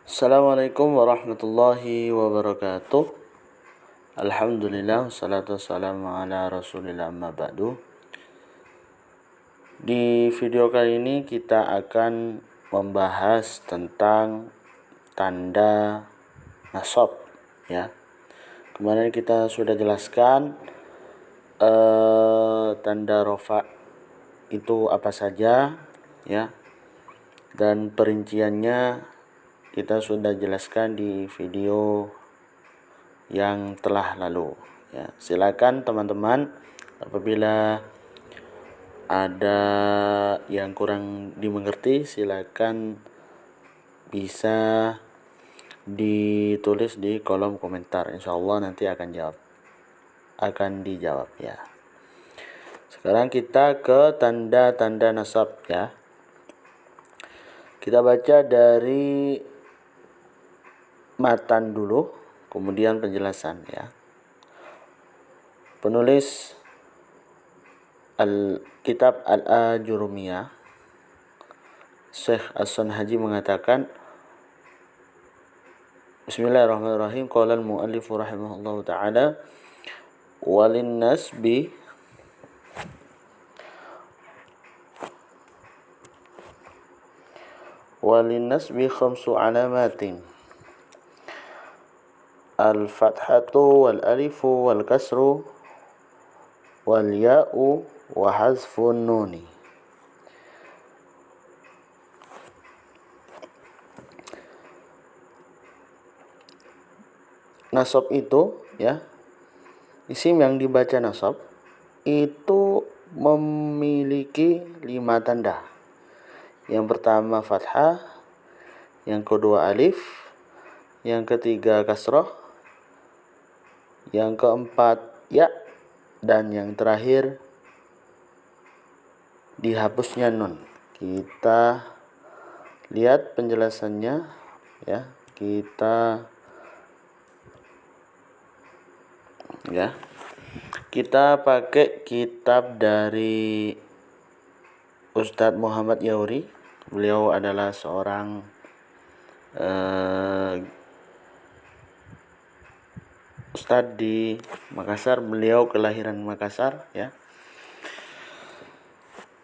Assalamualaikum warahmatullahi wabarakatuh. Alhamdulillah, wassalatu wassalamu ala rasulillah amma ba'du. Di video kali ini kita akan membahas tentang tanda nasab, ya. Kemarin kita sudah jelaskan tanda rofa itu apa saja, ya. Dan perinciannya kita sudah jelaskan di video yang telah lalu, ya. Silakan teman-teman, apabila ada yang kurang dimengerti, silakan bisa ditulis di kolom komentar. Insyaallah nanti akan dijawab, ya. Sekarang kita ke tanda-tanda nasab, ya. Kita baca dari matan dulu, kemudian penjelasan, ya. Penulis kitab Al-Ajurumiyah, Syekh As-Sanhaji mengatakan, Bismillahirrahmanirrahim. Qala al-muallif rahimahullahu ta'ala, walin nasbi khamsu alamatin, al-fathatu wal alifu wal kasru wal ya'u wa hazfun nuni. Nasab itu, ya, isim yang dibaca nasab itu memiliki 5 tanda. Yang pertama fathah, yang kedua alif, yang ketiga kasrah, yang keempat ya, dan yang terakhir dihapusnya nun. Kita lihat penjelasannya, ya. Kita pakai kitab dari Ustadz Muhammad Yauri. Beliau adalah seorang Ustadz di Makassar. Beliau kelahiran Makassar, ya.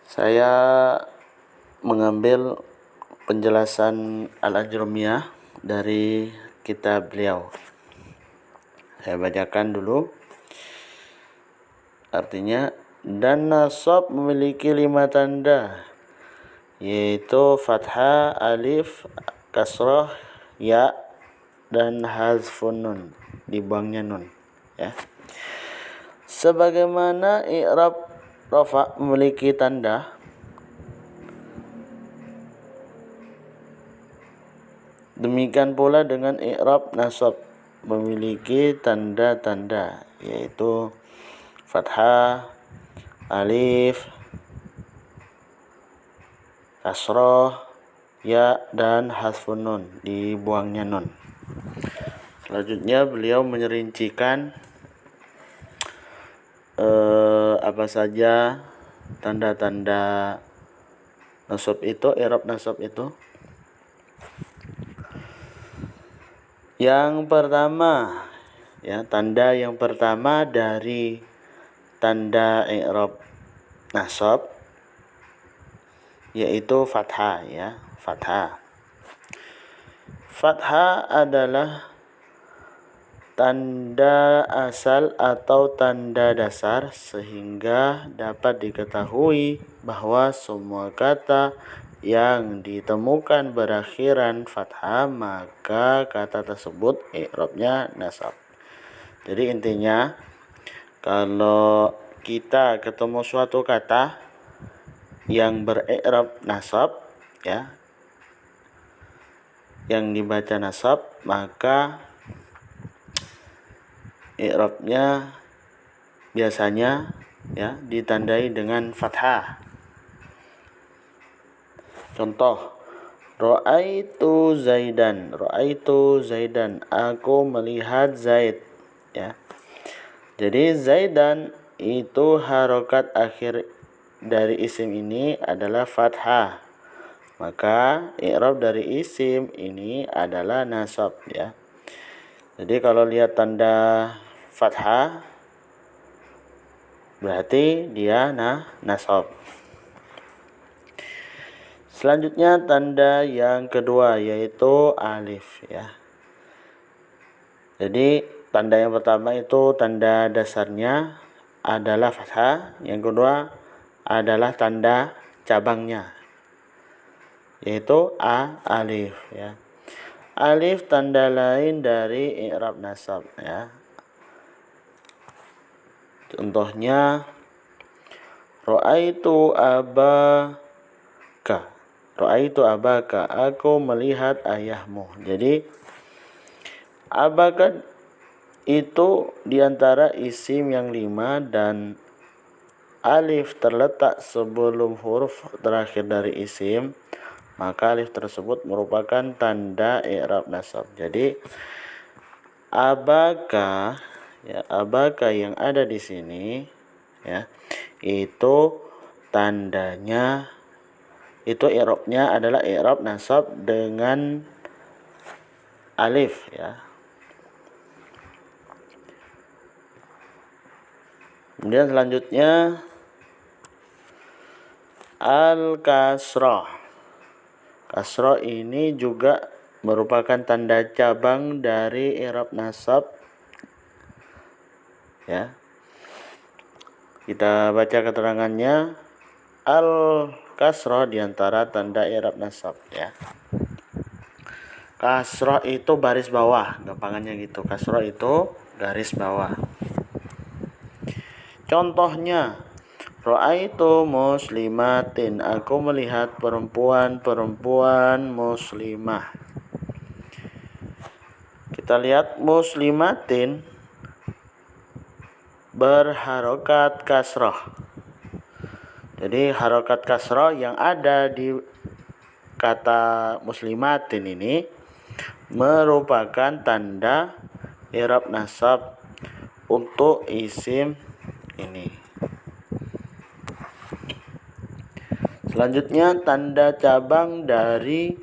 Saya mengambil penjelasan Al-Ajrumiyah dari kitab beliau. Saya bacakan dulu. Artinya, dan nasab memiliki 5 tanda, yaitu fathah, alif, kasrah, ya, dan hazfun nun, dibuangnya nun, ya. Sebagaimana i'rab rafa memiliki tanda, demikian pula dengan i'rab nasab memiliki tanda-tanda, yaitu fathah, alif, kasroh, ya, dan hasfun nun, dibuangnya nun. Selanjutnya beliau menyerincikan apa saja tanda-tanda nasab itu, i'rab nasab itu. Yang pertama, ya, tanda yang pertama dari tanda i'rab nasab yaitu fathah, ya. Fathah adalah tanda asal atau tanda dasar sehingga dapat diketahui bahwa semua kata yang ditemukan berakhiran fathah maka kata tersebut i'rabnya nasab. Jadi intinya, kalau kita ketemu suatu kata yang beri'rab nasab, ya, yang dibaca nasab, maka i'rabnya biasanya, ya, ditandai dengan fathah. Contoh, Ra'aitu Zaidan, aku melihat Zaid, ya. Jadi Zaidan itu harokat akhir dari isim ini adalah fathah. maka i'rab dari isim ini adalah nasab ya. Jadi kalau lihat tanda fathah berarti dia nasab. Selanjutnya tanda yang kedua yaitu alif ya. Jadi tanda yang pertama itu tanda dasarnya adalah fathah, yang kedua adalah tanda cabangnya yaitu alif ya. Alif tanda lain dari i'rab nasab ya. Contohnya Ra'aitu abaka. Ra'aitu abaka, aku melihat ayahmu. Jadi abaka itu diantara isim yang 5 dan alif terletak sebelum huruf terakhir dari isim, maka alif tersebut merupakan tanda i'rab nasab. Jadi abaka ya, abaka yang ada di sini ya, itu tandanya itu i'rabnya adalah i'rab nasab dengan alif ya. Kemudian selanjutnya al-kasrah. Kasrah ini juga merupakan tanda cabang dari i'rab nasab ya. Kita baca keterangannya. Al-kasrah diantara tanda i'rab nasab ya. Kasrah itu baris bawah, gampangannya gitu. Kasrah itu garis bawah. Contohnya, Ra'aitu muslimatin, aku melihat perempuan-perempuan muslimah. Kita lihat muslimatin berharokat kasrah. Jadi harokat kasrah yang ada di kata muslimatin ini merupakan tanda i'rab nasab untuk isim ini. Selanjutnya tanda cabang dari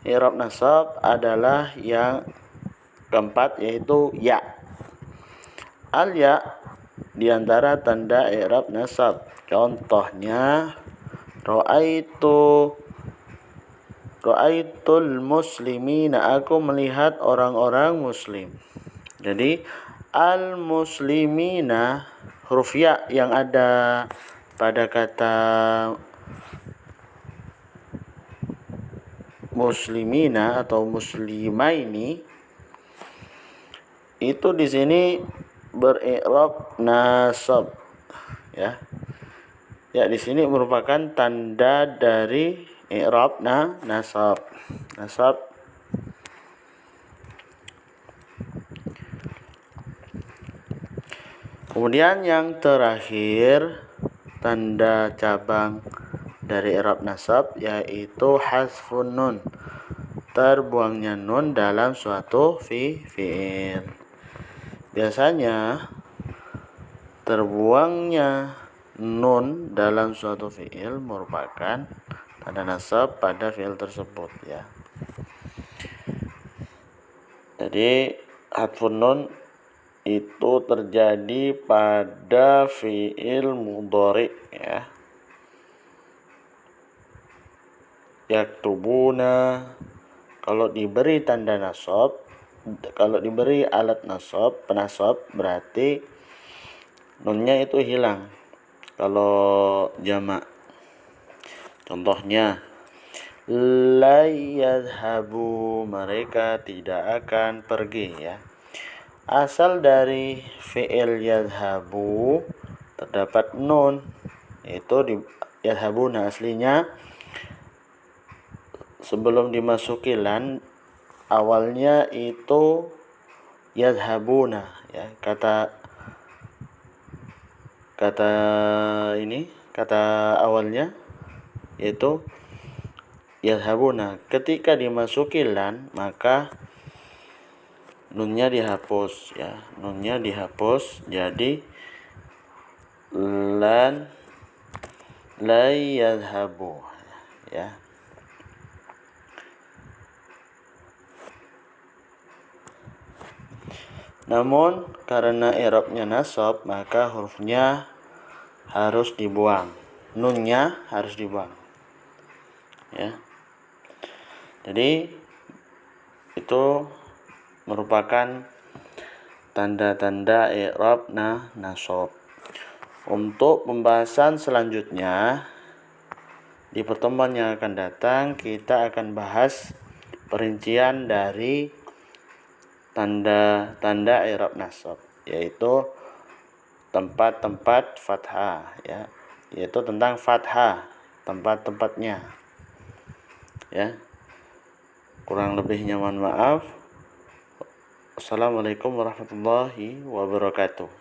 i'rab nasab adalah yang keempat yaitu ya. Al-ya diantara tanda i'rab nasab. Contohnya Ra'aitul muslimina, aku melihat orang-orang muslim. Jadi al-muslimina, huruf ya yang ada pada kata muslimina atau muslimaini itu di sini beri'rab nasab ya. Ya, di sini merupakan tanda dari i'rab nasab. Kemudian yang terakhir tanda cabang dari i'rab nasab yaitu hasfun nun, terbuangnya nun dalam suatu fi'il. Biasanya terbuangnya nun dalam suatu fi'il merupakan tanda nasab pada fi'il tersebut ya. Jadi hasfun nun itu terjadi pada fi'il mudhari ya. Yaktubuna, kalau diberi tanda nasab, kalau diberi alat nasab, penasab, berarti nunnya itu hilang kalau jamak. Contohnya la yadhhabu, mereka tidak akan pergi ya. Asal dari fi'il yadhhabu terdapat nun, yaitu di yadhhabuna aslinya sebelum dimasuki lan awalnya itu yadhhabuna ya. Kata awalnya yaitu yadhhabuna. Ketika dimasuki lan maka nunnya dihapus ya. Nunnya dihapus jadi lan la yadhhabu ya. Namun karena i'rabnya nasab, maka hurufnya harus dibuang, nunnya harus dibuang. Ya. Jadi itu merupakan tanda-tanda i'rab nasab. Untuk pembahasan selanjutnya di pertemuan yang akan datang, kita akan bahas perincian dari tanda-tanda i'rab nasab, yaitu tempat-tempat fathah, ya, yaitu tentang fathah, tempat-tempatnya. Ya. Kurang lebihnya mohon maaf. Assalamualaikum warahmatullahi wabarakatuh.